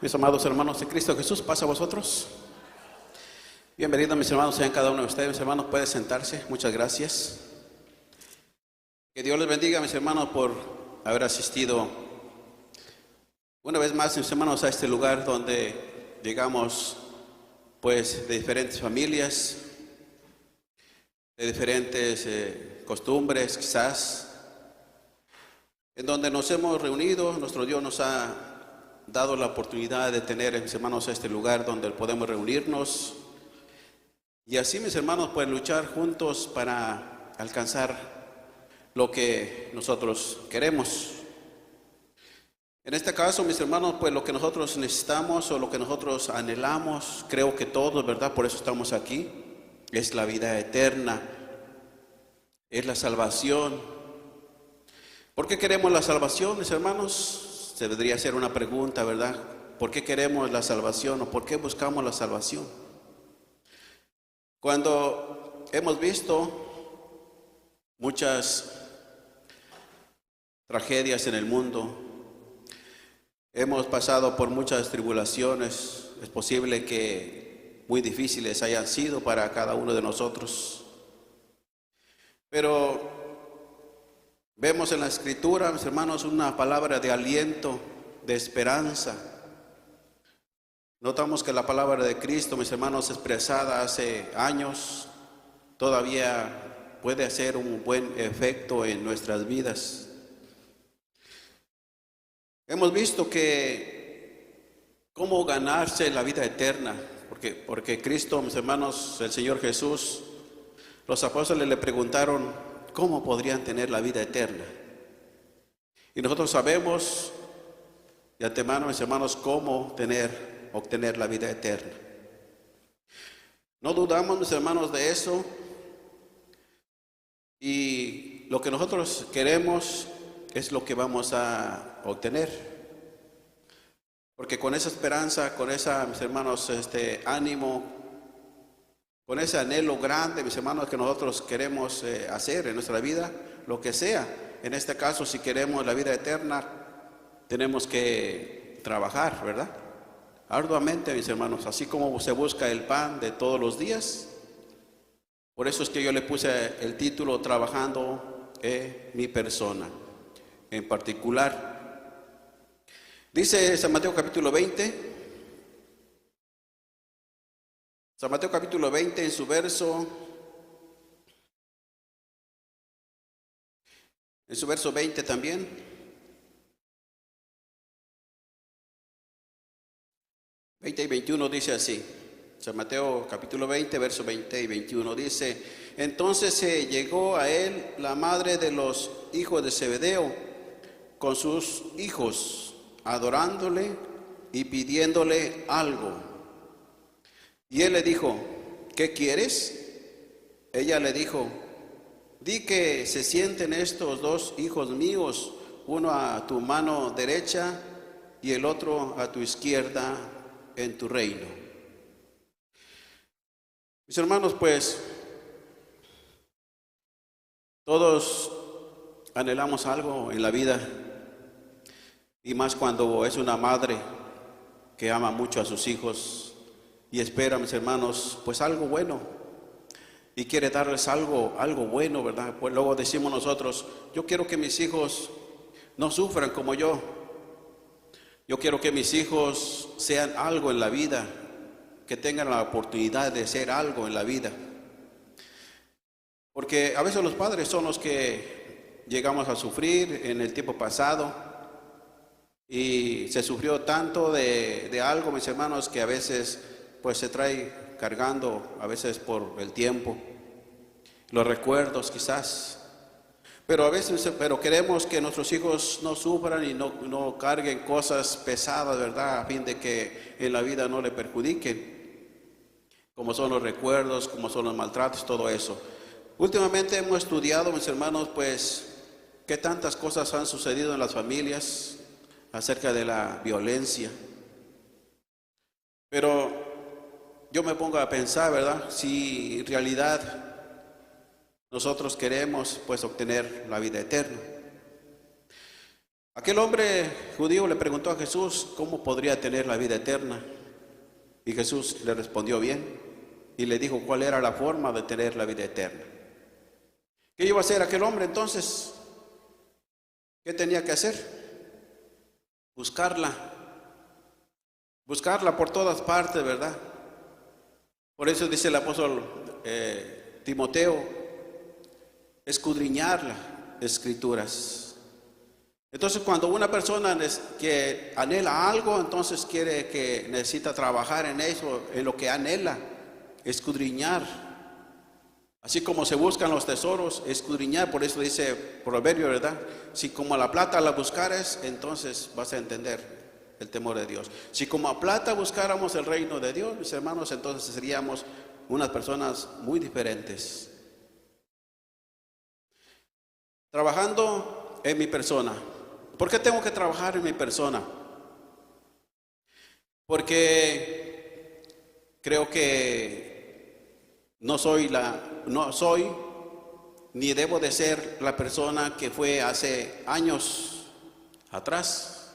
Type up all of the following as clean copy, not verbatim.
Mis amados hermanos de Cristo Jesús, pasa a vosotros. Bienvenidos mis hermanos, sean cada uno de ustedes. Mis hermanos, pueden sentarse. Muchas gracias. Que Dios les bendiga, mis hermanos, por haber asistido una vez más, mis hermanos, a este lugar donde llegamos pues de diferentes familias, de diferentes costumbres quizás, en donde nos hemos reunido. Nuestro Dios nos ha dado la oportunidad de tener, mis hermanos, este lugar donde podemos reunirnos y así, mis hermanos, pues luchar juntos para alcanzar lo que nosotros queremos. En este caso, mis hermanos, pues lo que nosotros necesitamos o lo que nosotros anhelamos, creo que todos, ¿verdad? Por eso estamos aquí, es la vida eterna, es la salvación. ¿Por qué queremos la salvación, mis hermanos? Se debería hacer una pregunta, ¿verdad? ¿Por qué queremos la salvación o por qué buscamos la salvación? Cuando hemos visto muchas tragedias en el mundo, hemos pasado por muchas tribulaciones, es posible que muy difíciles hayan sido para cada uno de nosotros, pero vemos en la Escritura, mis hermanos, una palabra de aliento, de esperanza. Notamos que la palabra de Cristo, mis hermanos, expresada hace años, todavía puede hacer un buen efecto en nuestras vidas. Hemos visto que cómo ganarse la vida eterna, porque Cristo, mis hermanos, el Señor Jesús, los apóstoles le preguntaron cómo podrían tener la vida eterna. Y nosotros sabemos de antemano, mis hermanos, cómo obtener la vida eterna. No dudamos, mis hermanos, de eso. Y lo que nosotros queremos es lo que vamos a obtener. Porque con esa esperanza, con esa, mis hermanos, ánimo, con ese anhelo grande, mis hermanos, que nosotros queremos hacer en nuestra vida, lo que sea. En este caso, si queremos la vida eterna, tenemos que trabajar, ¿verdad? Arduamente, mis hermanos, así como se busca el pan de todos los días. Por eso es que yo le puse el título Trabajando en mi persona, en particular. Dice San Mateo capítulo 20. San Mateo capítulo 20 en su verso 20 también. Y 21 dice así. San Mateo capítulo 20, verso 20 y 21 dice: Entonces llegó a él la madre de los hijos de Zebedeo con sus hijos, adorándole y pidiéndole algo. Y él le dijo: ¿qué quieres? Ella le dijo: di que se sienten estos dos hijos míos, uno a tu mano derecha y el otro a tu izquierda en tu reino. Mis hermanos, pues todos anhelamos algo en la vida, y más cuando es una madre que ama mucho a sus hijos y espera, mis hermanos, pues algo bueno, y quiere darles algo bueno, ¿verdad? Pues luego decimos nosotros: yo quiero que mis hijos no sufran como yo quiero que mis hijos sean algo en la vida, que tengan la oportunidad de ser algo en la vida. Porque a veces los padres son los que llegamos a sufrir en el tiempo pasado, y se sufrió tanto de algo, mis hermanos, que a veces pues se trae cargando, a veces por el tiempo, los recuerdos quizás. Pero a veces queremos que nuestros hijos no sufran y no carguen cosas pesadas, ¿verdad? A fin de que en la vida no le perjudiquen, como son los recuerdos, como son los maltratos, todo eso. Últimamente hemos estudiado, mis hermanos, pues qué tantas cosas han sucedido en las familias acerca de la violencia. Pero yo me pongo a pensar, ¿verdad? Si en realidad nosotros queremos pues obtener la vida eterna. Aquel hombre judío le preguntó a Jesús cómo podría tener la vida eterna. Y Jesús le respondió bien y le dijo cuál era la forma de tener la vida eterna. ¿Qué iba a hacer aquel hombre entonces? ¿Qué tenía que hacer? Buscarla por todas partes, ¿verdad? Por eso dice el apóstol Timoteo, escudriñar las escrituras. Entonces, cuando una persona que anhela algo, entonces necesita trabajar en eso, en lo que anhela, escudriñar. Así como se buscan los tesoros, escudriñar. Por eso dice Proverbio, ¿verdad? Si como a la plata la buscares, entonces vas a entender el temor de Dios. Si como a plata buscáramos el reino de Dios, mis hermanos, entonces seríamos unas personas muy diferentes. Trabajando en mi persona. ¿Por qué tengo que trabajar en mi persona? Porque creo que no soy ni debo de ser la persona que fue hace años atrás.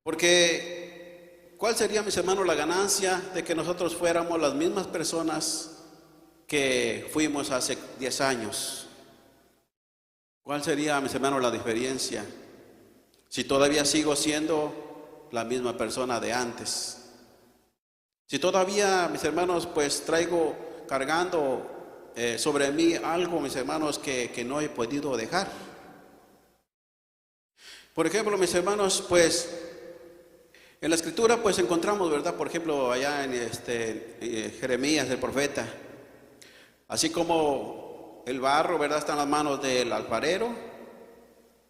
Porque ¿cuál sería, mis hermanos, la ganancia de que nosotros fuéramos las mismas personas que fuimos hace 10 años? ¿Cuál sería, mis hermanos, la diferencia? Si todavía sigo siendo la misma persona de antes. Si todavía, mis hermanos, pues traigo cargando sobre mí algo, mis hermanos, que no he podido dejar. Por ejemplo, mis hermanos, pues en la escritura pues encontramos, ¿verdad? Por ejemplo, allá en Jeremías, el profeta, así como el barro, ¿verdad?, está en las manos del alfarero,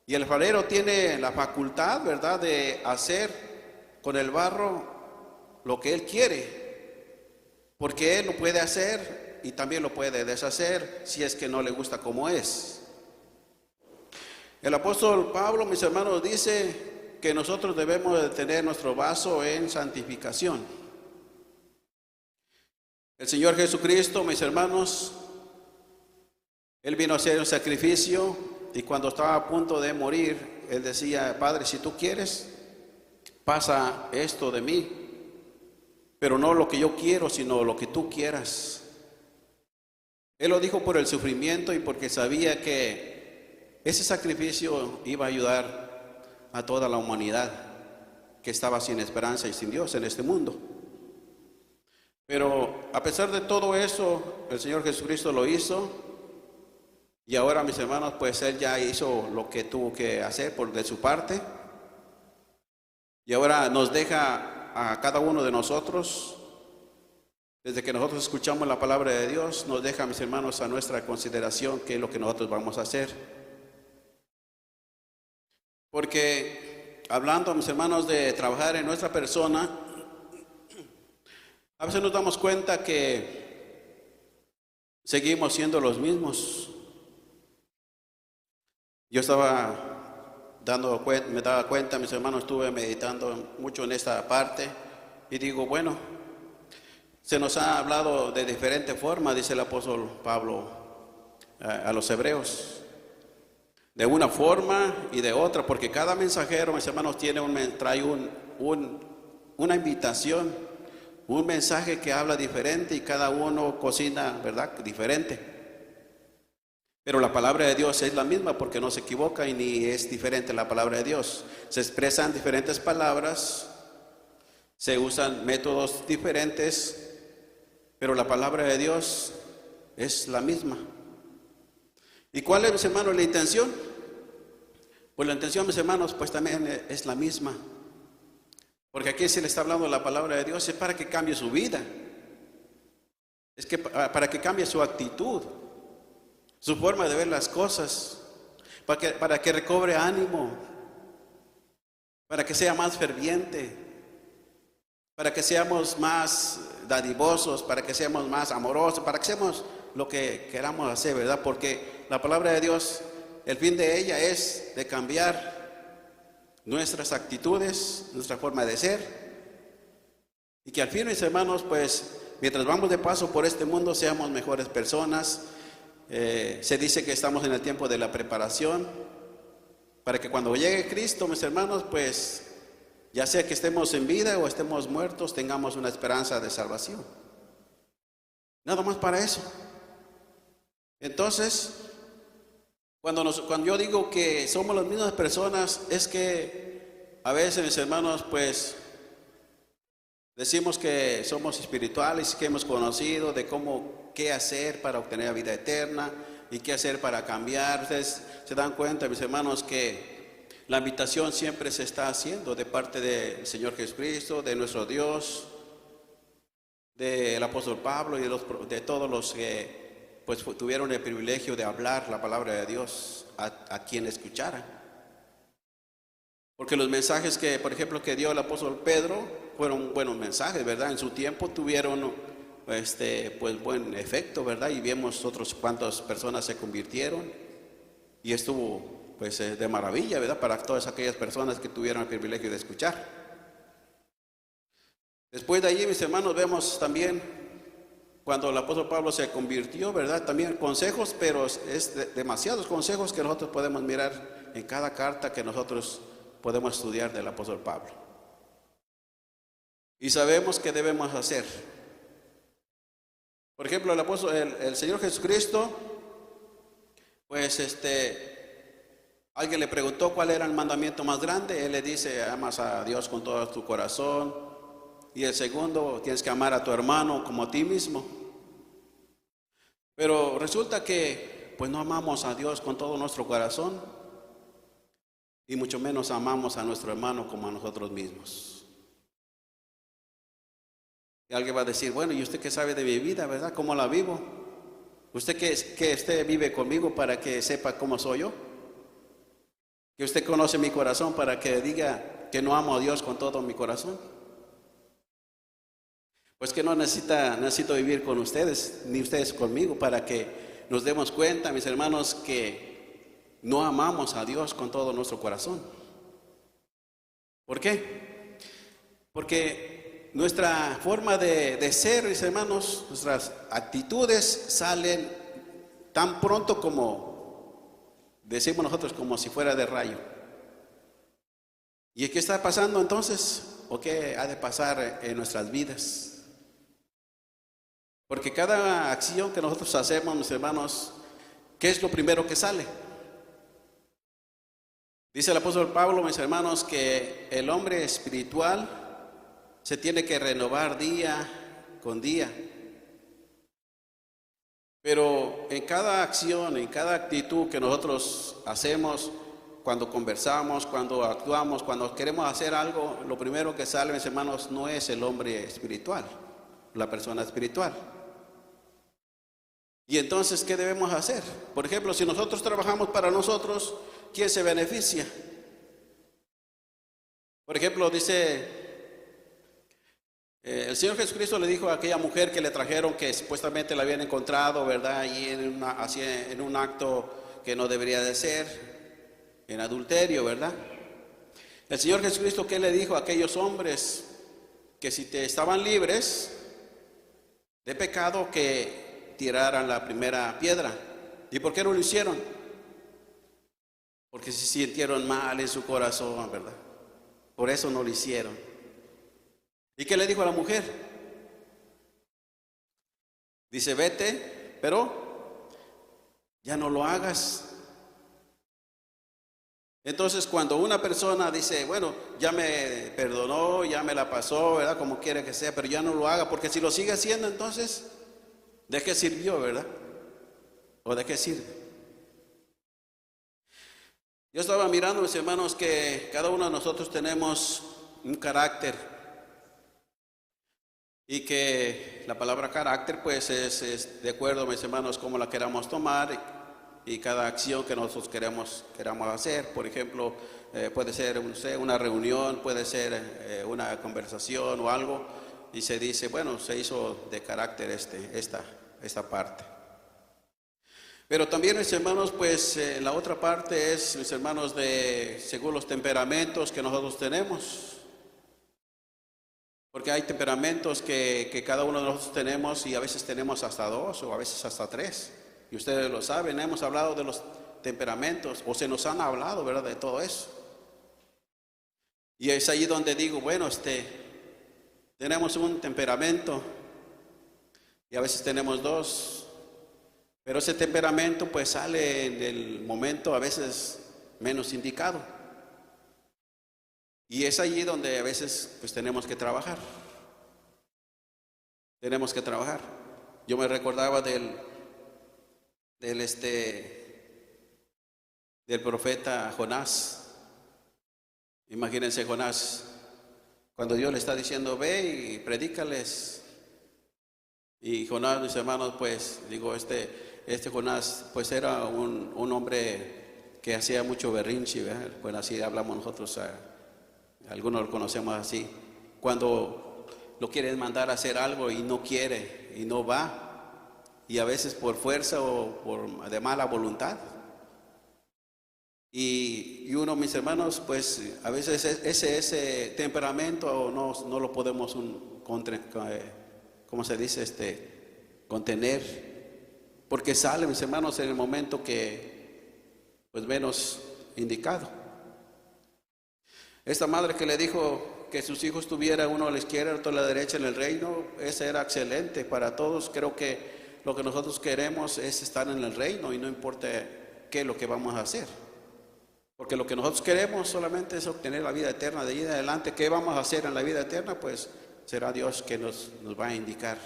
y el alfarero tiene la facultad, ¿verdad?, de hacer con el barro lo que él quiere, porque él lo puede hacer y también lo puede deshacer si es que no le gusta como es. El apóstol Pablo, mis hermanos, dice que nosotros debemos de tener nuestro vaso en santificación. El Señor Jesucristo, mis hermanos, Él vino a hacer un sacrificio, y cuando estaba a punto de morir, Él decía: Padre, si tú quieres, pasa esto de mí, pero no lo que yo quiero, sino lo que tú quieras. Él lo dijo por el sufrimiento y porque sabía que ese sacrificio iba a ayudar a toda la humanidad que estaba sin esperanza y sin Dios en este mundo. Pero a pesar de todo eso, el Señor Jesucristo lo hizo. Y ahora, mis hermanos, pues Él ya hizo lo que tuvo que hacer de su parte. Y ahora nos deja a cada uno de nosotros, desde que nosotros escuchamos la palabra de Dios, nos deja, mis hermanos, a nuestra consideración qué es lo que nosotros vamos a hacer. Porque hablando, mis hermanos, de trabajar en nuestra persona, a veces nos damos cuenta que seguimos siendo los mismos. Yo me daba cuenta, mis hermanos, estuve meditando mucho en esta parte y digo, bueno, se nos ha hablado de diferente forma, dice el apóstol Pablo a los hebreos, de una forma y de otra, porque cada mensajero, mis hermanos, trae una invitación, un mensaje que habla diferente, y cada uno cocina, ¿verdad?, diferente. Pero la palabra de Dios es la misma, porque no se equivoca y ni es diferente la palabra de Dios. Se expresan diferentes palabras, se usan métodos diferentes, pero la palabra de Dios es la misma. ¿Y cuál es, mis hermanos, la intención? Pues la intención, mis hermanos, pues también es la misma. Porque aquí se le está hablando de la palabra de Dios, es para que cambie su vida. Es que para que cambie su actitud, su forma de ver las cosas, para que recobre ánimo, para que sea más ferviente, para que seamos más dadivosos, para que seamos más amorosos, para que seamos lo que queramos hacer, ¿verdad? Porque la palabra de Dios, el fin de ella es de cambiar nuestras actitudes, nuestra forma de ser, y que al fin, mis hermanos, pues mientras vamos de paso por este mundo, seamos mejores personas. Se dice que estamos en el tiempo de la preparación para que cuando llegue Cristo, mis hermanos, pues ya sea que estemos en vida o estemos muertos, tengamos una esperanza de salvación. Nada más para eso. Entonces, cuando yo digo que somos las mismas personas, es que a veces, mis hermanos, pues decimos que somos espirituales, que hemos conocido de qué hacer para obtener vida eterna y qué hacer para cambiar. Ustedes se dan cuenta, mis hermanos, que la invitación siempre se está haciendo de parte del Señor Jesucristo, de nuestro Dios, del apóstol Pablo y de todos los que pues tuvieron el privilegio de hablar la palabra de Dios a quien escuchara. Porque los mensajes que, por ejemplo, que dio el apóstol Pedro fueron buenos mensajes, ¿verdad? En su tiempo tuvieron pues buen efecto, ¿verdad? Y vimos otros cuantas personas se convirtieron y estuvo pues de maravilla, ¿verdad? Para todas aquellas personas que tuvieron el privilegio de escuchar. Después de allí, mis hermanos, vemos también cuando el apóstol Pablo se convirtió, ¿verdad? También consejos, pero es demasiados consejos que nosotros podemos mirar en cada carta que nosotros podemos estudiar del apóstol Pablo. Y sabemos qué debemos hacer. Por ejemplo, el Señor Jesucristo, pues alguien le preguntó cuál era el mandamiento más grande. Él le dice: amas a Dios con todo tu corazón. Y el segundo, tienes que amar a tu hermano como a ti mismo. Pero resulta que pues no amamos a Dios con todo nuestro corazón y mucho menos amamos a nuestro hermano como a nosotros mismos. Y alguien va a decir: bueno, ¿y usted qué sabe de mi vida, verdad? ¿Cómo la vivo? ¿Usted que usted vive conmigo para que sepa cómo soy yo? ¿Que usted conoce mi corazón para que diga que no amo a Dios con todo mi corazón? Pues que no necesito vivir con ustedes, ni ustedes conmigo, para que nos demos cuenta, mis hermanos, que no amamos a Dios con todo nuestro corazón. ¿Por qué? Porque nuestra forma de ser, mis hermanos, nuestras actitudes salen tan pronto como, decimos nosotros, como si fuera de rayo. ¿Y qué está pasando entonces? ¿O qué ha de pasar en nuestras vidas? Porque cada acción que nosotros hacemos, mis hermanos, ¿qué es lo primero que sale? Dice el apóstol Pablo, mis hermanos, que el hombre espiritual se tiene que renovar día con día. Pero en cada acción, en cada actitud que nosotros hacemos, cuando conversamos, cuando actuamos, cuando queremos hacer algo, lo primero que sale, mis hermanos, no es el hombre espiritual, la persona espiritual. Y entonces, ¿qué debemos hacer? Por ejemplo, si nosotros trabajamos para nosotros, ¿quién se beneficia? Por ejemplo, dice, el Señor Jesucristo le dijo a aquella mujer que le trajeron, que supuestamente la habían encontrado, ¿verdad? Allí en un acto que no debería de ser, en adulterio, ¿verdad? El Señor Jesucristo, ¿qué le dijo a aquellos hombres? Que si estaban libres de pecado, que tiraran la primera piedra. ¿Y por qué no lo hicieron? Porque se sintieron mal en su corazón, ¿verdad? Por eso no lo hicieron. ¿Y qué le dijo a la mujer? Dice: vete, pero ya no lo hagas. Entonces, cuando una persona dice: bueno, ya me perdonó, ya me la pasó, ¿verdad? Como quiera que sea, pero ya no lo haga, porque si lo sigue haciendo, entonces, ¿de qué sirvió, verdad? ¿O de qué sirve? Yo estaba mirando, mis hermanos, que cada uno de nosotros tenemos un carácter. Y que la palabra carácter, pues, es de acuerdo, mis hermanos, cómo la queramos tomar y cada acción que nosotros queramos hacer. Por ejemplo, puede ser una reunión, puede ser una conversación o algo, y se dice: bueno, se hizo de carácter esta parte. Pero también, mis hermanos, pues la otra parte es, mis hermanos, según los temperamentos que nosotros tenemos. Porque hay temperamentos que cada uno de nosotros tenemos, y a veces tenemos hasta 2 o a veces hasta 3. Y ustedes lo saben, hemos hablado de los temperamentos, o se nos han hablado, ¿verdad?, de todo eso. Y es ahí donde digo, bueno, tenemos un temperamento y a veces tenemos dos, pero ese temperamento pues sale en el momento a veces menos indicado. Y es allí donde a veces pues tenemos que trabajar. Tenemos que trabajar. Yo me recordaba del profeta Jonás. Imagínense Jonás, cuando Dios le está diciendo, ve y predícales. Y Jonás, mis hermanos, pues, digo, este Jonás, pues era un hombre que hacía mucho berrinche, ¿verdad? Pues así hablamos nosotros, algunos lo conocemos así. Cuando lo quieren mandar a hacer algo y no quiere, y no va, y a veces por fuerza o de mala voluntad. Y uno, mis hermanos, pues a veces ese temperamento no lo podemos ¿cómo se dice? Contener, porque sale, mis hermanos, en el momento que pues menos indicado. Esta madre que le dijo que sus hijos tuvieran uno a la izquierda, otro a la derecha en el reino, esa era excelente para todos. Creo que lo que nosotros queremos es estar en el reino y no importa qué es lo que vamos a hacer. Porque lo que nosotros queremos solamente es obtener la vida eterna. De ahí en adelante, ¿qué vamos a hacer en la vida eterna? Pues será Dios que nos va a indicar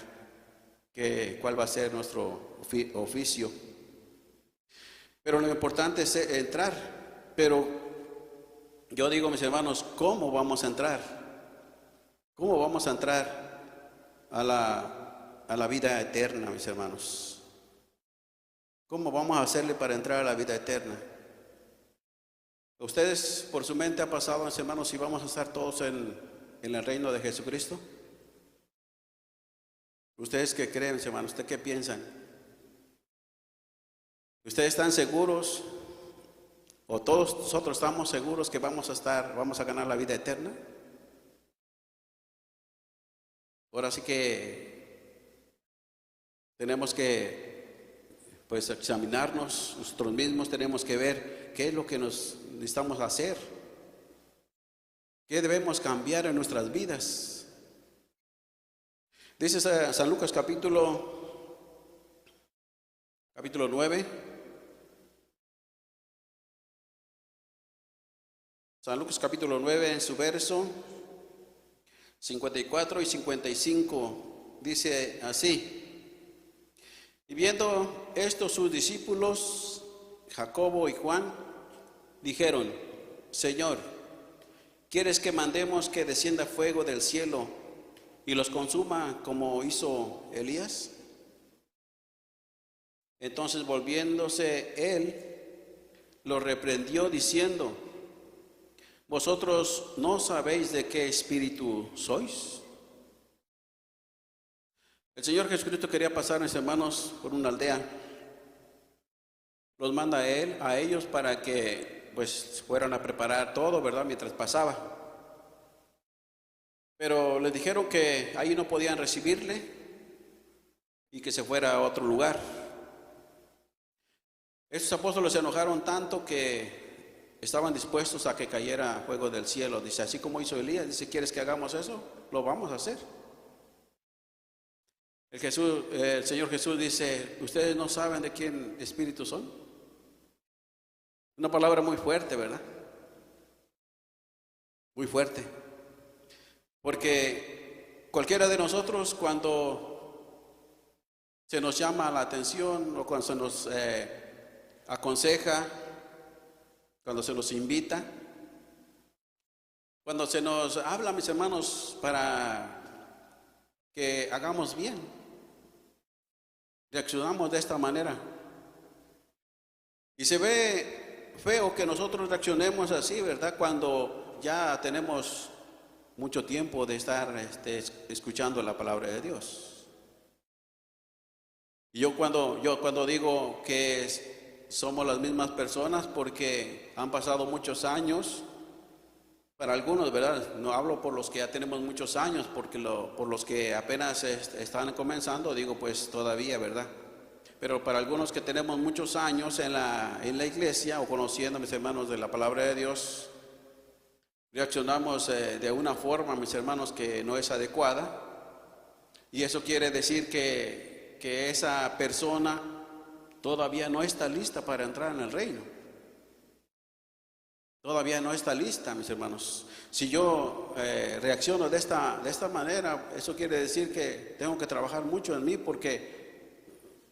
cuál va a ser nuestro oficio. Pero lo importante es entrar. Pero yo digo, mis hermanos, ¿cómo vamos a entrar? ¿Cómo vamos a entrar a la vida eterna, mis hermanos? ¿Cómo vamos a hacerle para entrar a la vida eterna? ¿Ustedes por su mente ha pasado, mis hermanos, si vamos a estar todos en el reino de Jesucristo? ¿Ustedes qué creen, mis hermanos? ¿Ustedes qué piensan? ¿Ustedes están seguros? ¿O todos nosotros estamos seguros que vamos a ganar la vida eterna? Ahora sí que tenemos que pues examinarnos nosotros mismos, tenemos que ver qué es lo que nos necesitamos hacer, qué debemos cambiar en nuestras vidas. Dice San Lucas capítulo 9. San Lucas capítulo 9, en su verso 54 y 55, dice así: y viendo esto sus discípulos, Jacobo y Juan, dijeron: Señor, ¿quieres que mandemos que descienda fuego del cielo y los consuma como hizo Elías? Entonces, volviéndose él, los reprendió diciendo: ¿vosotros no sabéis de qué espíritu sois? El Señor Jesucristo quería pasar, mis hermanos, por una aldea. Los manda a ellos para que pues fueran a preparar todo, ¿verdad?, mientras pasaba. Pero les dijeron que ahí no podían recibirle y que se fuera a otro lugar. Estos apóstoles se enojaron tanto que estaban dispuestos a que cayera fuego del cielo. Dice, así como hizo Elías, dice, ¿quieres que hagamos eso? Lo vamos a hacer. El Señor Jesús dice, ¿ustedes no saben de quién espíritu son? Una palabra muy fuerte, ¿verdad? Muy fuerte. Porque cualquiera de nosotros, cuando se nos llama la atención o cuando se nos aconseja, cuando se nos invita, cuando se nos habla, mis hermanos, para que hagamos bien, reaccionamos de esta manera. Y se ve feo que nosotros reaccionemos así, ¿verdad? Cuando ya tenemos mucho tiempo de estar escuchando la palabra de Dios. Y yo cuando digo que somos las mismas personas, porque han pasado muchos años, para algunos, ¿verdad? No hablo por los que ya tenemos muchos años, porque por los que apenas están comenzando, digo pues todavía, ¿verdad? pero para algunos que tenemos muchos años en la iglesia o conociendo, mis hermanos, de la palabra de Dios, reaccionamos de una forma, mis hermanos, que no es adecuada. Y eso quiere decir que esa persona todavía no está lista para entrar en el reino. Todavía no está lista, mis hermanos. Si yo reacciono de esta manera, eso quiere decir que tengo que trabajar mucho en mí, porque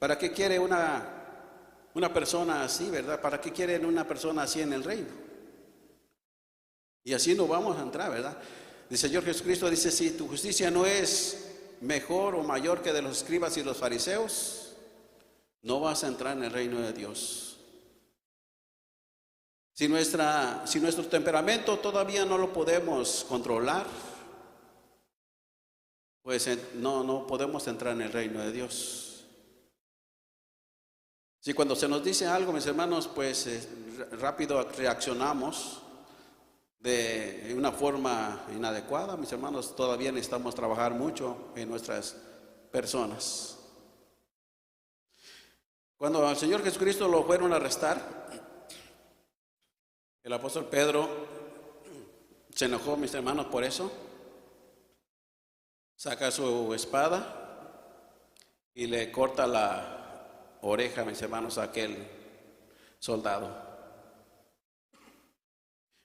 ¿para qué quiere una persona así, verdad? ¿Para qué quiere una persona así en el reino? Y así no vamos a entrar, ¿verdad? El Señor Jesucristo dice, si tu justicia no es mejor o mayor que de los escribas y los fariseos, no vas a entrar en el reino de Dios. Si nuestro temperamento todavía no lo podemos controlar, pues no podemos entrar en el reino de Dios. Si cuando se nos dice algo, mis hermanos, pues rápido reaccionamos de una forma inadecuada, mis hermanos, todavía necesitamos trabajar mucho en nuestras personas. Cuando al Señor Jesucristo lo fueron a arrestar, el apóstol Pedro se enojó, mis hermanos, por eso. Saca su espada y le corta la oreja, mis hermanos, a aquel soldado.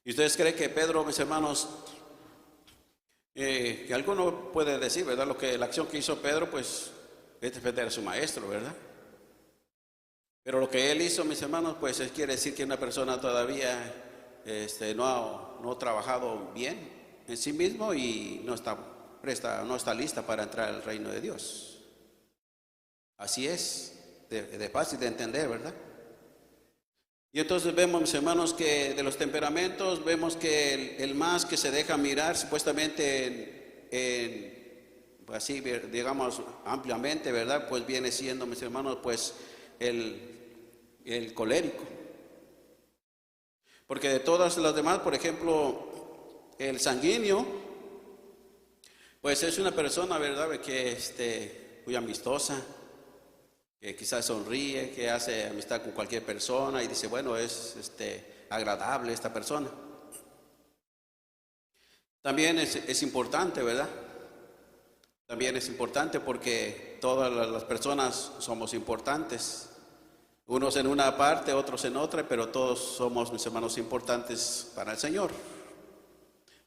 ¿Y ustedes creen que Pedro, mis hermanos, que alguno puede decir, ¿verdad? La acción que hizo Pedro, pues, es defender a su maestro, ¿verdad? Pero lo que él hizo, mis hermanos, pues, quiere decir que una persona todavía no ha trabajado bien en sí mismo y no está lista para entrar al reino de Dios. Así es, de fácil de entender, ¿verdad? Y entonces vemos, mis hermanos, que de los temperamentos, vemos que el más que se deja mirar supuestamente pues así, digamos, ampliamente, ¿verdad? Pues viene siendo, mis hermanos, pues el colérico. Porque de todas las demás, por ejemplo, el sanguíneo, pues es una persona, ¿verdad?, que muy amistosa, que quizás sonríe, que hace amistad con cualquier persona y dice, bueno, es agradable esta persona. También es importante, ¿verdad? También es importante porque todas las personas somos importantes. Unos en una parte, otros en otra, pero todos somos, mis hermanos, importantes para el Señor.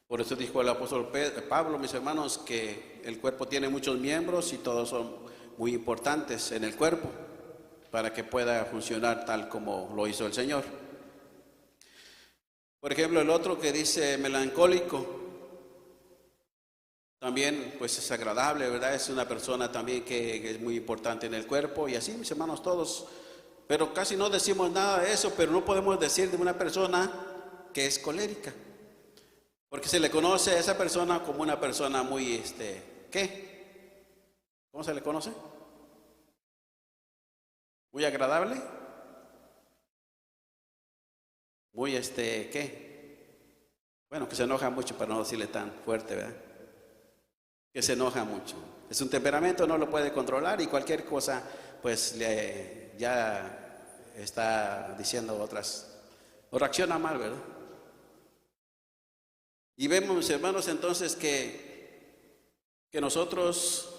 Por eso dijo el apóstol Pablo, mis hermanos, que el cuerpo tiene muchos miembros y todos son muy importantes en el cuerpo para que pueda funcionar tal como lo hizo el Señor. Por ejemplo, el otro que dice melancólico, también pues es agradable, ¿verdad? Es una persona también que es muy importante en el cuerpo y así, mis hermanos, todos. Pero casi no decimos nada de eso, pero no podemos decir de una persona que es colérica. Porque se le conoce a esa persona como una persona muy, ¿qué? ¿Cómo se le conoce? Muy agradable. Muy, ¿qué? Bueno, que se enoja mucho, para no decirle tan fuerte, ¿verdad? Que se enoja mucho. Es un temperamento, no lo puede controlar y cualquier cosa, pues ya está diciendo otras, o reacciona mal, ¿verdad? Y vemos, mis hermanos, entonces que nosotros,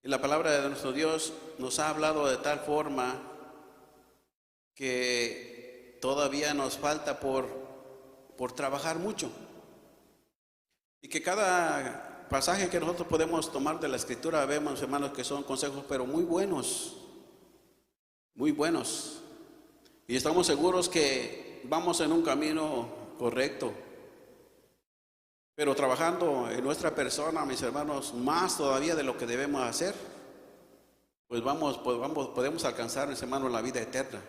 en la palabra de nuestro Dios, nos ha hablado de tal forma que todavía nos falta por trabajar mucho. Y que cada pasaje que nosotros podemos tomar de la Escritura, vemos, hermanos, que son consejos, pero muy buenos. Muy buenos. Y estamos seguros que vamos en un camino correcto. Pero trabajando en nuestra persona, mis hermanos, más todavía de lo que debemos hacer, pues podemos alcanzar, mis hermanos, la vida eterna.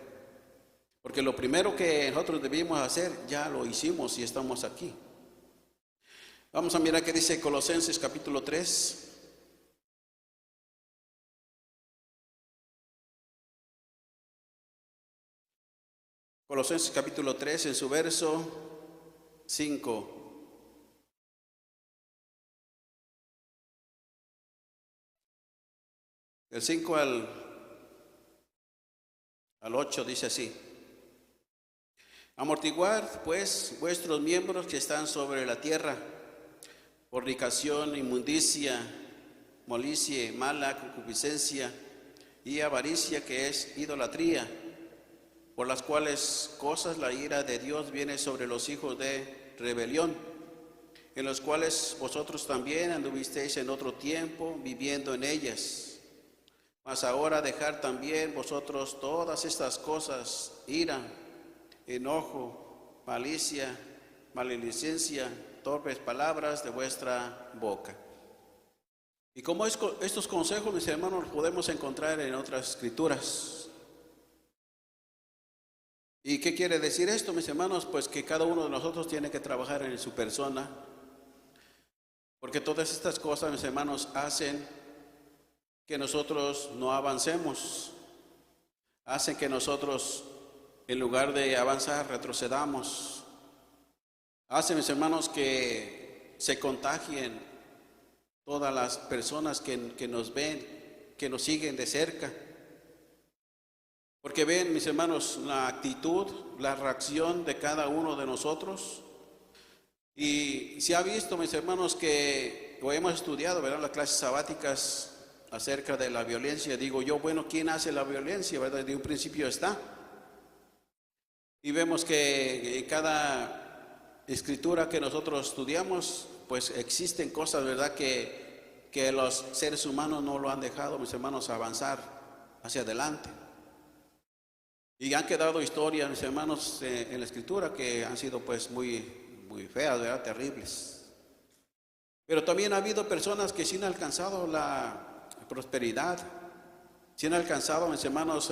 Porque lo primero que nosotros debimos hacer, ya lo hicimos y estamos aquí. Vamos a mirar qué dice Colosenses capítulo 3. Colosenses capítulo 3, en su verso 5. Del 5 al al 8 dice así: amortiguad pues vuestros miembros que están sobre la tierra, fornicación, inmundicia, molicie, mala concupiscencia y avaricia, que es idolatría, por las cuales cosas la ira de Dios viene sobre los hijos de rebelión, en los cuales vosotros también anduvisteis en otro tiempo viviendo en ellas. Mas ahora dejad también vosotros todas estas cosas: ira, enojo, malicia, maledicencia, torpes palabras de vuestra boca. Y como estos consejos, mis hermanos, los podemos encontrar en otras escrituras. ¿Y qué quiere decir esto, mis hermanos? Pues que cada uno de nosotros tiene que trabajar en su persona, porque todas estas cosas, mis hermanos, hacen que nosotros no avancemos, hacen que nosotros, en lugar de avanzar, retrocedamos. Hacen, mis hermanos, que se contagien todas las personas que nos ven, que nos siguen de cerca. Porque ven, mis hermanos, la actitud, la reacción de cada uno de nosotros. Y se ha visto, mis hermanos, que o hemos estudiado, ¿verdad?, las clases sabáticas acerca de la violencia. Digo yo, bueno, ¿quién hace la violencia, verdad? Desde un principio está. Y vemos que en cada escritura que nosotros estudiamos, pues existen cosas, ¿verdad?, que los seres humanos no lo han dejado, mis hermanos, avanzar hacia adelante. Y han quedado historias, mis hermanos, en la escritura que han sido pues muy feas, ¿verdad?, terribles. Pero también ha habido personas que sí han alcanzado la prosperidad, sí han alcanzado, mis hermanos,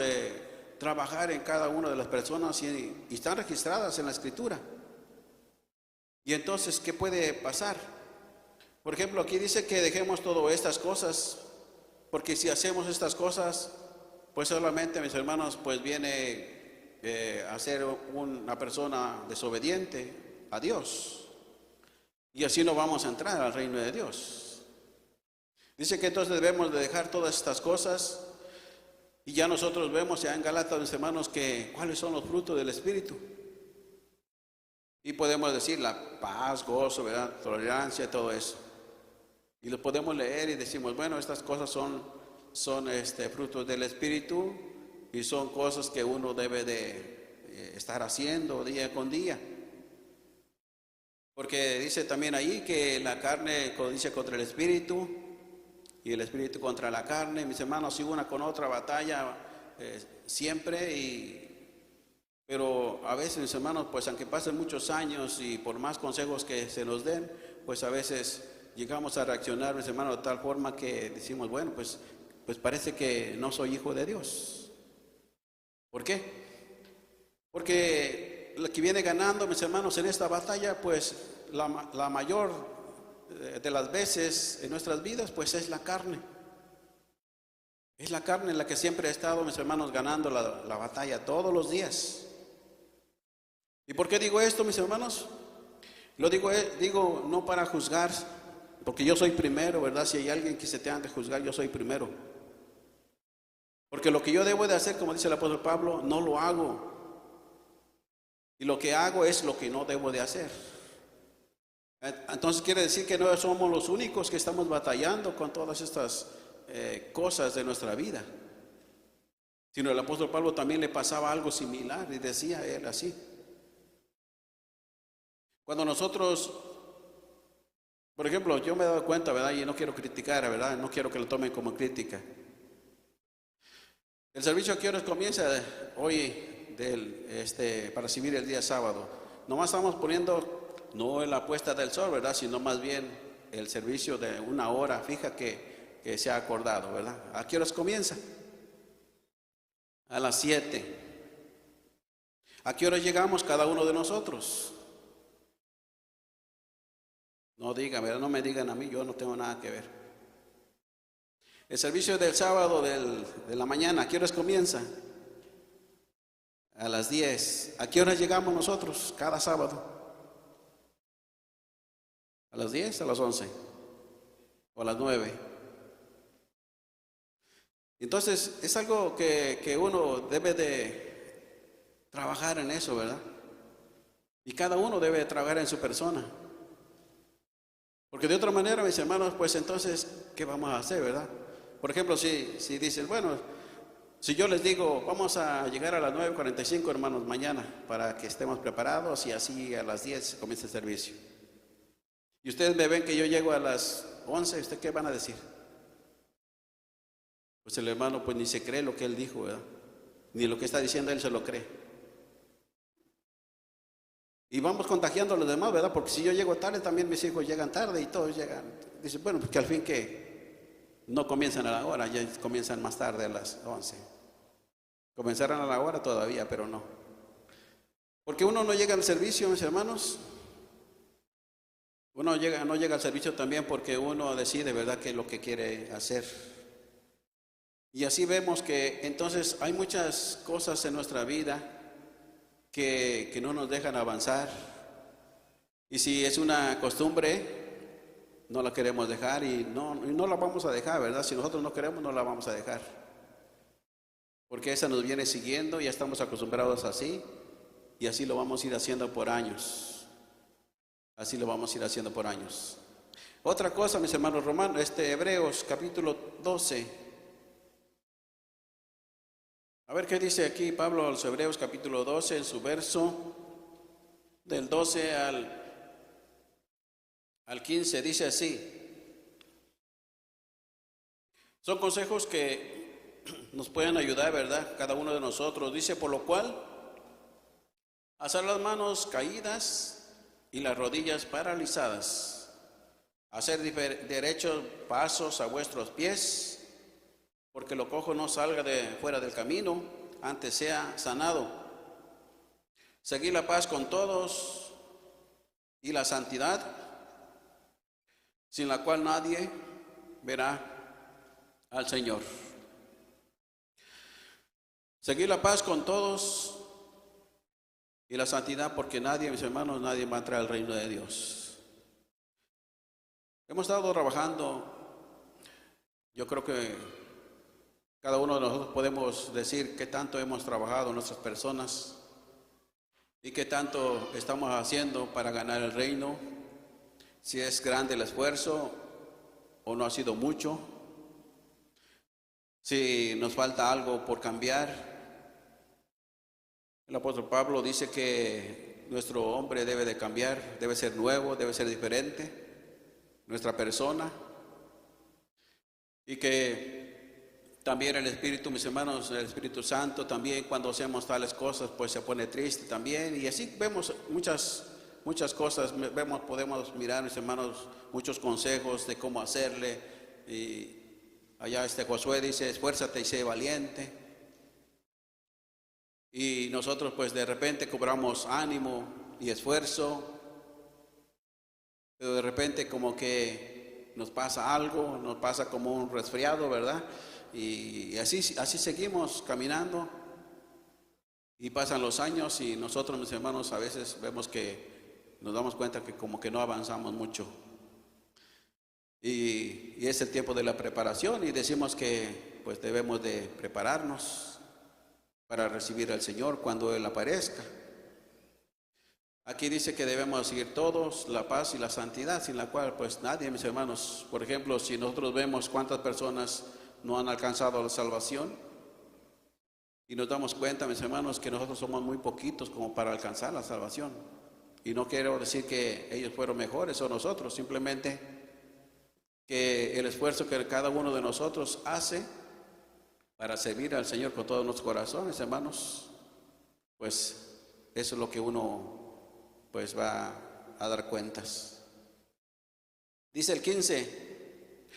trabajar en cada una de las personas y están registradas en la escritura. Y entonces, ¿qué puede pasar? Por ejemplo, aquí dice que dejemos todas estas cosas, porque si hacemos estas cosas, pues solamente, mis hermanos, pues viene a ser una persona desobediente a Dios. Y así no vamos a entrar al reino de Dios. Dice que entonces debemos de dejar todas estas cosas. Y ya nosotros vemos ya en Gálatas, mis hermanos, que cuáles son los frutos del Espíritu. Y podemos decir la paz, gozo, ¿verdad?, tolerancia, todo eso. Y lo podemos leer y decimos, bueno, estas cosas son frutos del Espíritu y son cosas que uno debe de estar haciendo día con día. Porque dice también ahí que la carne codicia contra el Espíritu y el Espíritu contra la carne. Mis hermanos, y una con otra batalla siempre, pero a veces, mis hermanos, pues aunque pasen muchos años y por más consejos que se nos den, pues a veces llegamos a reaccionar, mis hermanos, de tal forma que decimos, bueno, pues parece que no soy hijo de Dios. ¿Por qué? Porque el que viene ganando, mis hermanos, en esta batalla, pues la mayor de las veces en nuestras vidas, pues es la carne. Es la carne en la que siempre ha estado, mis hermanos, ganando la batalla todos los días. ¿Y por qué digo esto, mis hermanos? Lo digo no para juzgar, porque yo soy primero, ¿verdad? Si hay alguien que se tenga que juzgar, yo soy primero. Porque lo que yo debo de hacer, como dice el apóstol Pablo, no lo hago. Y lo que hago es lo que no debo de hacer. Entonces quiere decir que no somos los únicos que estamos batallando con todas estas cosas de nuestra vida. Sino el apóstol Pablo también le pasaba algo similar y decía él así. Cuando nosotros, por ejemplo, yo me he dado cuenta, ¿verdad? Y no quiero criticar, ¿verdad? No quiero que lo tomen como crítica. El servicio, ¿a qué horas comienza hoy para recibir el día sábado? Nomás estamos poniendo, no en la puesta del sol, ¿verdad? Sino más bien el servicio de 1 hora fija que se ha acordado, ¿verdad? ¿A qué horas comienza? A las 7. ¿A qué hora llegamos cada uno de nosotros? No digan, ¿verdad? No me digan a mí, yo no tengo nada que ver. El servicio del sábado de la mañana, ¿a qué horas comienza? A las 10. ¿A qué horas llegamos nosotros cada sábado? ¿A las 10? ¿A las 11? ¿O a las 9? Entonces, es algo que uno debe de trabajar en eso, ¿verdad? Y cada uno debe de trabajar en su persona. Porque de otra manera, mis hermanos, pues entonces, ¿qué vamos a hacer, verdad? Por ejemplo, si dicen, bueno, si yo les digo, vamos a llegar a las 9:45, hermanos, mañana, para que estemos preparados y así a las 10 comience el servicio. Y ustedes me ven que yo llego a las 11, ¿ustedes qué van a decir? Pues el hermano pues ni se cree lo que él dijo, ¿verdad? Ni lo que está diciendo él se lo cree. Y vamos contagiando a los demás, ¿verdad? Porque si yo llego tarde, también mis hijos llegan tarde y todos llegan. Dicen, bueno, pues que al fin que no comienzan a la hora, ya comienzan más tarde a las 11. Comenzarán a la hora todavía, pero no. Porque uno no llega al servicio, mis hermanos. Uno no llega al servicio también porque uno decide, ¿verdad?, qué es lo que quiere hacer. Y así vemos que entonces hay muchas cosas en nuestra vida que no nos dejan avanzar. Y si es una costumbre, no la queremos dejar y no la vamos a dejar, ¿verdad? Si nosotros no queremos, no la vamos a dejar. Porque esa nos viene siguiendo, ya estamos acostumbrados así, y así lo vamos a ir haciendo por años. Así lo vamos a ir haciendo por años. Otra cosa, mis hermanos romanos, Hebreos capítulo 12. A ver qué dice aquí Pablo a los Hebreos capítulo 12, en su verso del 12 al 15, dice así. Son consejos que nos pueden ayudar, ¿verdad? Cada uno de nosotros. Dice, por lo cual, alzar las manos caídas y las rodillas paralizadas, hacer derechos pasos a vuestros pies, porque lo cojo no salga de fuera del camino, antes sea sanado. Seguir la paz con todos y la santidad, sin la cual nadie verá al Señor. Seguir la paz con todos y la santidad, porque nadie, mis hermanos, nadie va a entrar al reino de Dios. Hemos estado trabajando, yo creo que cada uno de nosotros podemos decir qué tanto hemos trabajado nuestras personas y qué tanto estamos haciendo para ganar el reino, si es grande el esfuerzo o no ha sido mucho, si nos falta algo por cambiar. El apóstol Pablo dice que nuestro hombre debe de cambiar, debe ser nuevo, debe ser diferente, nuestra persona, y que también el Espíritu, mis hermanos, el Espíritu Santo también cuando hacemos tales cosas pues se pone triste también, y así vemos muchas cosas, podemos mirar, mis hermanos, muchos consejos de cómo hacerle. Y allá Josué dice, esfuérzate y sé valiente, y nosotros pues de repente cobramos ánimo y esfuerzo, pero de repente como que nos pasa algo, nos pasa como un resfriado, ¿verdad? Y así seguimos caminando y pasan los años y nosotros, mis hermanos, a veces vemos que nos damos cuenta que como que no avanzamos mucho. Y es el tiempo de la preparación y decimos que pues debemos de prepararnos para recibir al Señor cuando Él aparezca. Aquí dice que debemos seguir todos la paz y la santidad, sin la cual pues nadie, mis hermanos. Por ejemplo, si nosotros vemos cuántas personas no han alcanzado la salvación y nos damos cuenta, mis hermanos, que nosotros somos muy poquitos como para alcanzar la salvación. Y no quiero decir que ellos fueron mejores o nosotros, simplemente que el esfuerzo que cada uno de nosotros hace para servir al Señor con todos nuestros corazones, hermanos, pues eso es lo que uno pues va a dar cuentas. Dice el 15,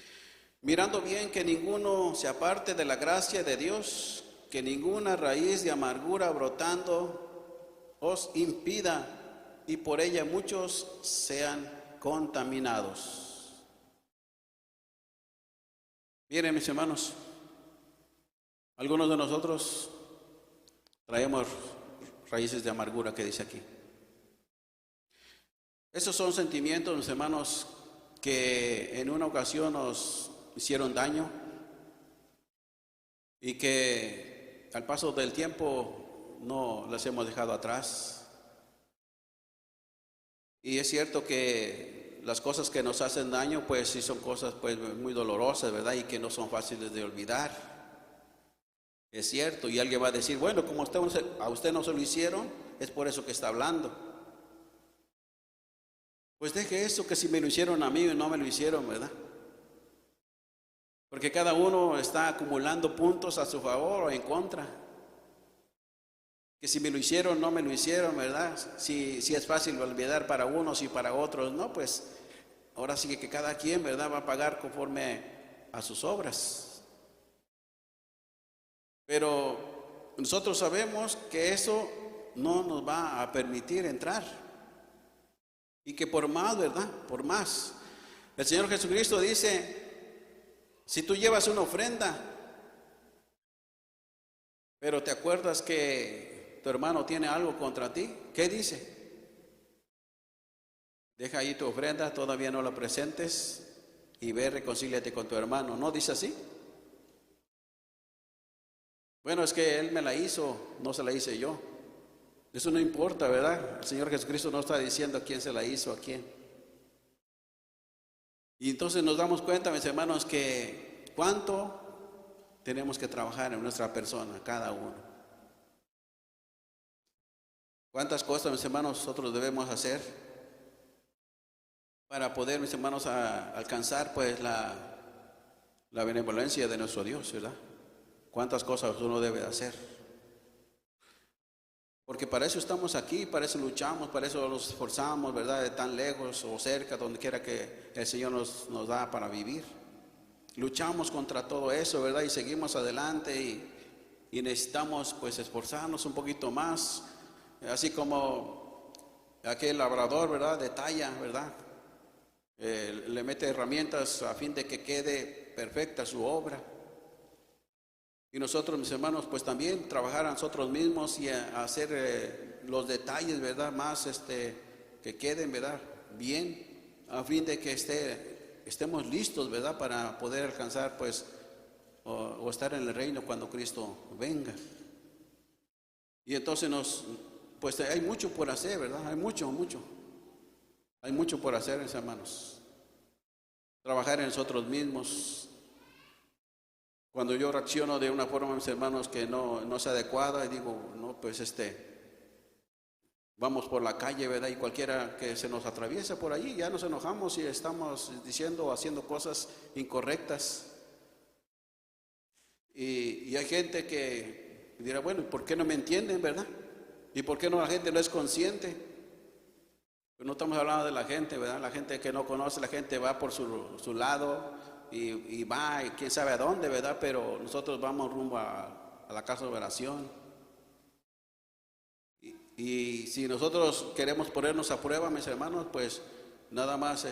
mirando bien que ninguno se aparte de la gracia de Dios, que ninguna raíz de amargura brotando os impida y por ella muchos sean contaminados. Miren, mis hermanos, algunos de nosotros traemos raíces de amargura que dice aquí. Esos son sentimientos, mis hermanos, que en una ocasión nos hicieron daño, y que al paso del tiempo no las hemos dejado atrás. Y es cierto que las cosas que nos hacen daño, pues sí son cosas pues muy dolorosas, ¿verdad? Y que no son fáciles de olvidar. Es cierto, y alguien va a decir, bueno, como a usted no se lo hicieron, es por eso que está hablando. Pues deje eso, que si me lo hicieron a mí o no me lo hicieron, ¿verdad? Porque cada uno está acumulando puntos a su favor o en contra. Que si me lo hicieron o no me lo hicieron, ¿verdad? Si es fácil olvidar para unos y para otros, no, pues ahora sí que cada quien, ¿verdad?, va a pagar conforme a sus obras. Pero nosotros sabemos que eso no nos va a permitir entrar. Y que por más, ¿verdad? Por más. El Señor Jesucristo dice, si tú llevas una ofrenda, pero te acuerdas que tu hermano tiene algo contra ti, ¿qué dice? Deja ahí tu ofrenda, todavía no la presentes y ve, reconcíliate con tu hermano. ¿No dice así? Bueno, es que él me la hizo, no se la hice yo. Eso no importa, ¿verdad? El Señor Jesucristo no está diciendo a quién se la hizo, a quién. Y entonces nos damos cuenta, mis hermanos, que cuánto tenemos que trabajar en nuestra persona, cada uno. Cuántas cosas, mis hermanos, nosotros debemos hacer para poder, mis hermanos, alcanzar pues la benevolencia de nuestro Dios, ¿verdad? Cuántas cosas uno debe hacer. Porque para eso estamos aquí, para eso luchamos, para eso nos esforzamos, ¿verdad? De tan lejos o cerca, donde quiera que el Señor nos da para vivir. Luchamos contra todo eso, ¿verdad? Y seguimos adelante y necesitamos pues esforzarnos un poquito más. Así como aquel labrador, ¿verdad? Detalla, ¿verdad? Le mete herramientas a fin de que quede perfecta su obra. Y nosotros, mis hermanos, pues también trabajar a nosotros mismos y a hacer los detalles, ¿verdad? Más que queden, ¿verdad? Bien, a fin de que estemos listos, ¿verdad? Para poder alcanzar, pues, o estar en el reino cuando Cristo venga. Y entonces pues hay mucho por hacer, ¿verdad? Hay mucho. Hay mucho por hacer, mis hermanos. Trabajar en nosotros mismos. Cuando yo reacciono de una forma, mis hermanos, que no es adecuada, y digo, no, pues vamos por la calle, ¿verdad? Y cualquiera que se nos atraviesa por allí, ya nos enojamos y estamos diciendo o haciendo cosas incorrectas. Y hay gente que dirá, bueno, ¿por qué no me entienden, verdad? ¿Y por qué no la gente no es consciente? Pues no estamos hablando de la gente, ¿verdad? La gente que no conoce, la gente va por su lado. Y va, y quién sabe a dónde, ¿verdad? Pero nosotros vamos rumbo a la casa de oración. Y si nosotros queremos ponernos a prueba, mis hermanos, pues nada más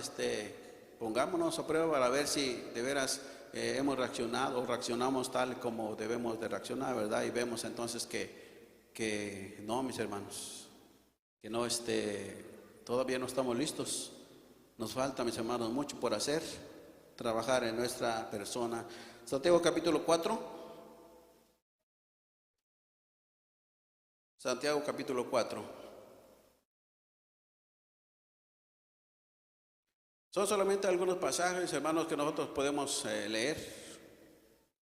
pongámonos a prueba para ver si de veras hemos reaccionado o reaccionamos tal como debemos de reaccionar, ¿verdad? Y vemos entonces que no, mis hermanos, que no todavía no estamos listos. Nos falta, mis hermanos, mucho por hacer. Trabajar en nuestra persona. Santiago capítulo 4. Santiago capítulo 4. Son solamente algunos pasajes, hermanos, que nosotros podemos leer,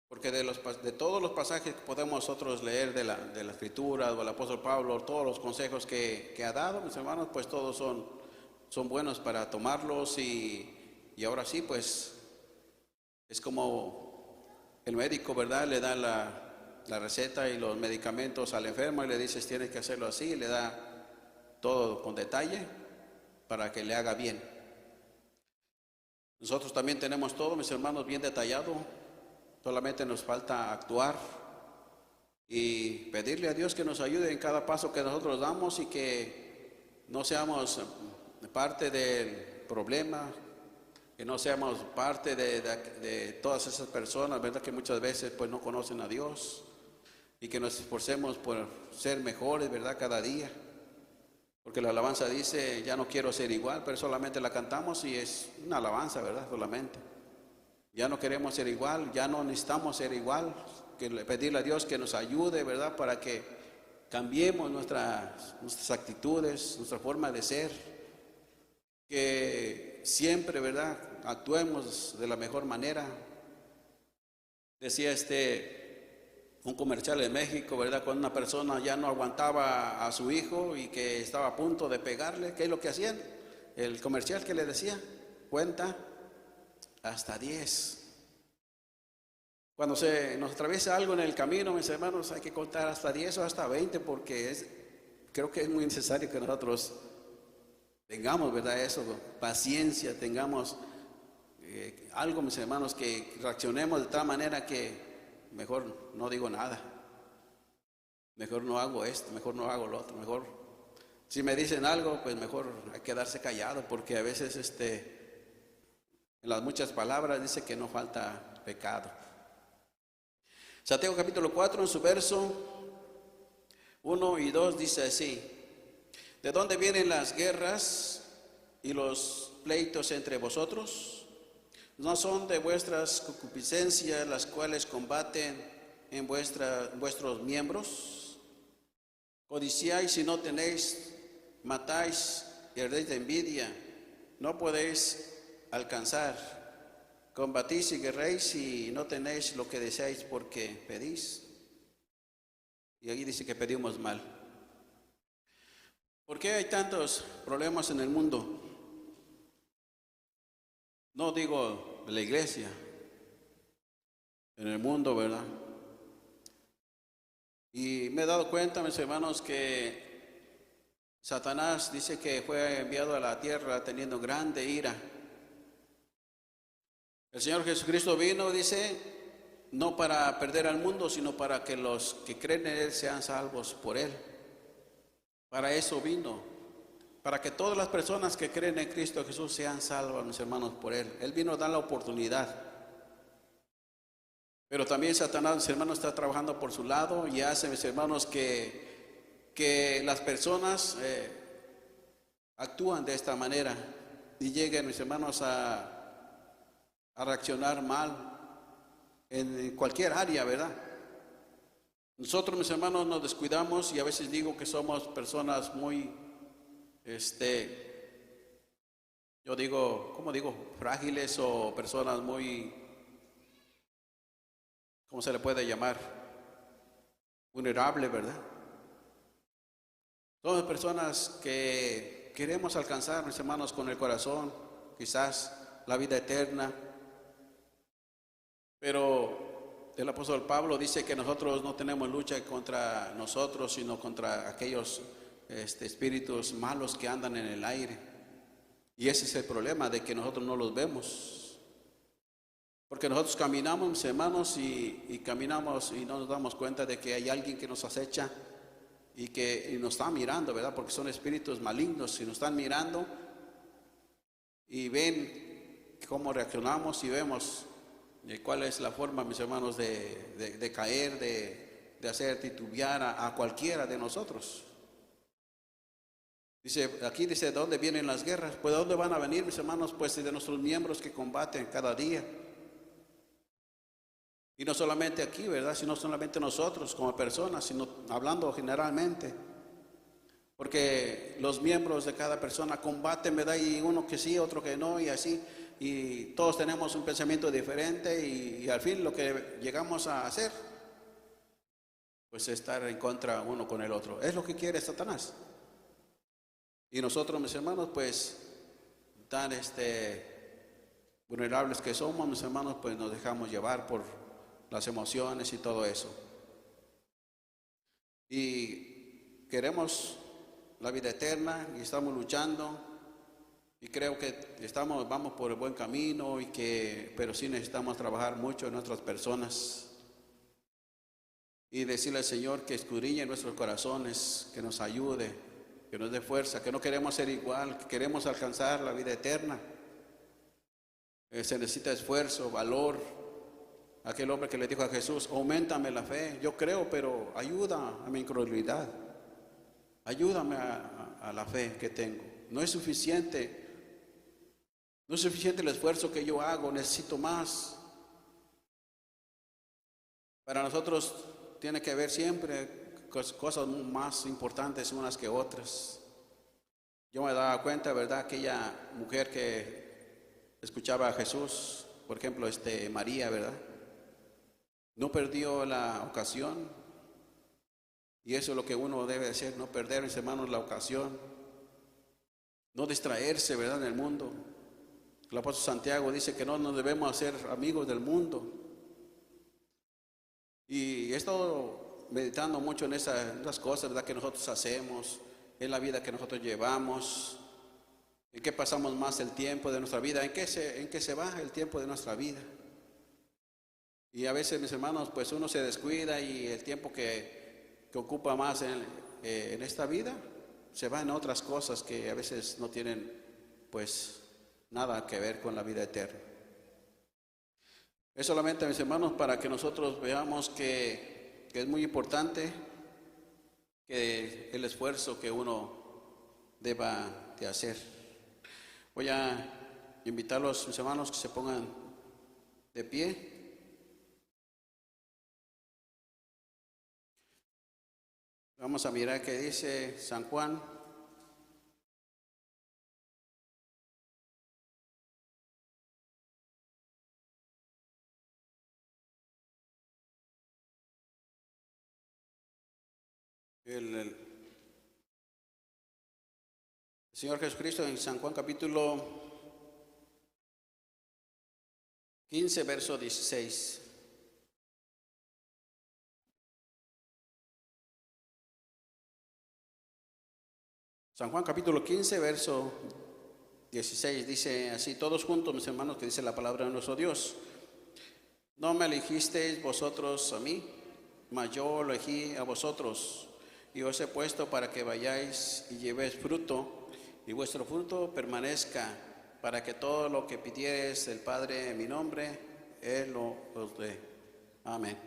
porque de todos los pasajes que podemos nosotros leer de la Escritura, o del apóstol Pablo, todos los consejos que ha dado, mis hermanos, pues todos son buenos para tomarlos y ahora sí, pues es como el médico, ¿verdad? Le da la receta y los medicamentos al enfermo y le dices, tienes que hacerlo así, y le da todo con detalle para que le haga bien. Nosotros también tenemos todo, mis hermanos, bien detallado, solamente nos falta actuar y pedirle a Dios que nos ayude en cada paso que nosotros damos y que no seamos parte del problema, que no seamos parte de todas esas personas, ¿verdad? Que muchas veces pues no conocen a Dios y que nos esforcemos por ser mejores, ¿verdad? Cada día. Porque la alabanza dice, ya no quiero ser igual, pero solamente la cantamos y es una alabanza, ¿verdad? Solamente. Ya no queremos ser igual, ya no necesitamos ser igual pedirle a Dios que nos ayude, ¿verdad? Para que cambiemos nuestras actitudes, nuestra forma de ser, que siempre, ¿verdad?, actuemos de la mejor manera. Decía un comercial en México, ¿verdad?, cuando una persona ya no aguantaba a su hijo y que estaba a punto de pegarle, ¿qué es lo que hacían? El comercial que le decía, cuenta hasta 10. Cuando se nos atraviesa algo en el camino, mis hermanos, hay que contar hasta 10 o hasta 20, porque creo que es muy necesario que nosotros tengamos, ¿verdad?, eso, paciencia, tengamos algo, mis hermanos, que reaccionemos de tal manera que mejor no digo nada, mejor no hago esto, mejor no hago lo otro, mejor si me dicen algo, pues mejor hay que quedarse callado, porque a veces en las muchas palabras dice que no falta pecado. Santiago capítulo 4, en su verso 1 y 2 dice así: ¿de dónde vienen las guerras y los pleitos entre vosotros? ¿No son de vuestras concupiscencias las cuales combaten en vuestros miembros? Codiciáis y no tenéis, matáis y ardéis de envidia, no podéis alcanzar. Combatís y guerréis y no tenéis lo que deseáis porque pedís. Y aquí dice que pedimos mal. ¿Por qué hay tantos problemas en el mundo? No digo de la iglesia, en el mundo, ¿verdad? Y me he dado cuenta, mis hermanos, que Satanás dice que fue enviado a la tierra teniendo grande ira. El Señor Jesucristo vino, dice, no para perder al mundo, sino para que los que creen en Él sean salvos por Él. Para eso vino, para que todas las personas que creen en Cristo Jesús sean salvas, mis hermanos, por Él. Él vino a dar la oportunidad. Pero también Satanás, mis hermanos, está trabajando por su lado y hace, mis hermanos, que las personas actúan de esta manera y lleguen, mis hermanos, a reaccionar mal en cualquier área, ¿verdad? Nosotros, mis hermanos, nos descuidamos y a veces digo que somos personas muy, yo digo, ¿cómo digo? Frágiles o personas muy, ¿cómo se le puede llamar? Vulnerables, ¿verdad? Somos personas que queremos alcanzar, mis hermanos, con el corazón, quizás la vida eterna. Pero el apóstol Pablo dice que nosotros no tenemos lucha contra nosotros, sino contra aquellos espíritus malos que andan en el aire. Y ese es el problema, de que nosotros no los vemos. Porque nosotros caminamos, mis hermanos, y caminamos y no nos damos cuenta de que hay alguien que nos acecha y nos está mirando, ¿verdad? Porque son espíritus malignos y nos están mirando y ven cómo reaccionamos y vemos cuál es la forma, mis hermanos, de caer, de hacer titubear a cualquiera de nosotros. Aquí dice, ¿de dónde vienen las guerras? Pues ¿de dónde van a venir, mis hermanos? Pues de nuestros miembros que combaten cada día. Y no solamente aquí, ¿verdad? Sino solamente nosotros como personas, sino hablando generalmente. Porque los miembros de cada persona combaten, ¿verdad? Y uno que sí, otro que no, y así. Y todos tenemos un pensamiento diferente y al fin lo que llegamos a hacer, pues estar en contra uno con el otro. Es lo que quiere Satanás. Y nosotros, mis hermanos, pues tan vulnerables que somos, mis hermanos, pues nos dejamos llevar por las emociones y todo eso. Y queremos la vida eterna y estamos luchando y creo que vamos por el buen camino pero sí necesitamos trabajar mucho en nuestras personas y decirle al Señor que escudriñe nuestros corazones, que nos ayude, que nos dé fuerza, que no queremos ser igual, que queremos alcanzar la vida eterna. Se necesita esfuerzo, valor. Aquel hombre que le dijo a Jesús, auméntame la fe, yo creo, pero ayuda a mi incredulidad, ayúdame a la fe que tengo. No es suficiente el esfuerzo que yo hago, necesito más. Para nosotros tiene que haber siempre cosas más importantes unas que otras. Yo me daba cuenta, ¿verdad? Aquella mujer que escuchaba a Jesús, por ejemplo, María, ¿verdad? No perdió la ocasión. Y eso es lo que uno debe hacer, no perder, mis hermanos, la ocasión. No distraerse, ¿verdad? En el mundo. El apóstol Santiago dice que no nos debemos hacer amigos del mundo. Y he estado meditando mucho en esas cosas, ¿verdad? Que nosotros hacemos, en la vida que nosotros llevamos, en qué pasamos más el tiempo de nuestra vida, en qué se va el tiempo de nuestra vida. Y a veces, mis hermanos, pues uno se descuida y el tiempo que ocupa más en esta vida se va en otras cosas que a veces no tienen pues nada que ver con la vida eterna. Es solamente, mis hermanos, para que nosotros veamos que es muy importante que el esfuerzo que uno deba de hacer. Voy a invitarlos, mis hermanos, que se pongan de pie. Vamos a mirar qué dice San Juan. El Señor Jesucristo en San Juan capítulo 15, verso 16. San Juan capítulo 15, verso 16 dice así: todos juntos, mis hermanos, que dice la palabra de nuestro Dios. No me elegisteis vosotros a mí, mas yo lo elegí a vosotros, y os he puesto para que vayáis y llevéis fruto, y vuestro fruto permanezca, para que todo lo que pidiereis del Padre en mi nombre, Él os dé. Amén.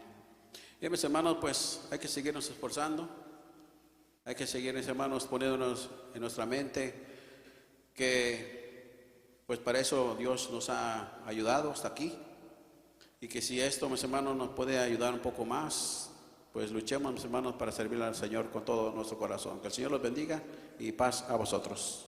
Y mis hermanos, pues hay que seguirnos esforzando, hay que seguir, mis hermanos, poniéndonos en nuestra mente que pues para eso Dios nos ha ayudado hasta aquí, y que si esto, mis hermanos, nos puede ayudar un poco más, pues luchemos, mis hermanos, para servirle al Señor con todo nuestro corazón. Que el Señor los bendiga y paz a vosotros.